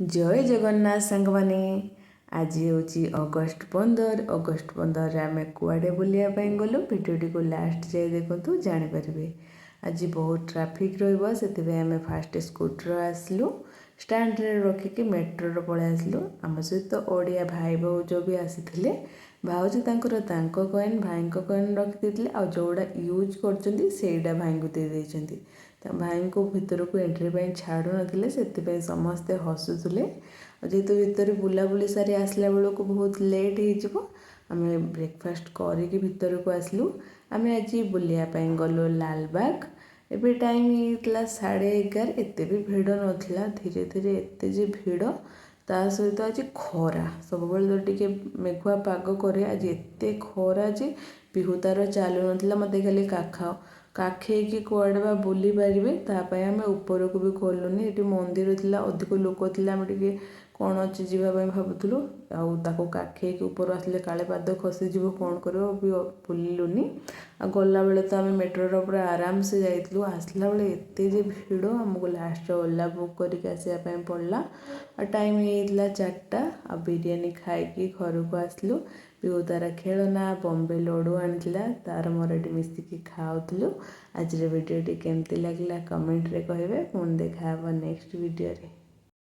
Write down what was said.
जय जगन्नाथ सांग माने आज हूँ अगस्ट 15। अगस्ट 15 आम कुआड़े बुलायापी गलु भिडियोटी को लास्ट जाए देखु जानीपर। आज बहुत ट्राफिक रही फास्ट स्कूटर आसलु स्टाण्ड रखिकी मेट्रो पलि आसलु। आम सहित ओडिया भाई भाउज भी आसी भाउज कॉइन भाई कॉइन रखी आ जोड़ा यूज कर भाई को दे भाई को भितर को एंट्री छाड़ू ना से समस्ते हसुले। जेहेतु भितर बुलाबुली सारी आसला बेलू बहुत लेट हो आम ब्रेकफास्ट करके भितर को आसलु। आम आज बुलायापी गलु लालबाग। एबे टाइम होता 11:30 एत भी भिड़ नाला धीरे धीरे एत जे भिड़ ता सहित आज खरा सब तो टे मेघुआ पाग करे आज एत खरा जे पिहुतार चलू ना मत खाली काखाओ काखेकी कुआड़े बा बुली पारे तापाई आम ऊपर को भी खोलुनी। ये मंदिर थी अधिक लोक थे कौन अच्छी जावाई भावुलु आउ काखेकी ऊपर आसले काले पाद खसीज कौन कर बुलूनी। आ गला बेले तो आम मेट्रो पूरा आराम से जाइलु आसला बेले एत जे भिड़ आमको लास्ट ओला बुक करके आसापी पड़ा। आ टाइम होता 4टा आ बिरियानी खाई घर को आसलु। पिहुतार खेलना बॉम्बे लड्डू आनी तार मोर ये मिसिकी खाऊलु। आज भिडियोटी केमती लगला कमेंट रे कहे पुणी देखा नेक्स्ट वीडियो रे।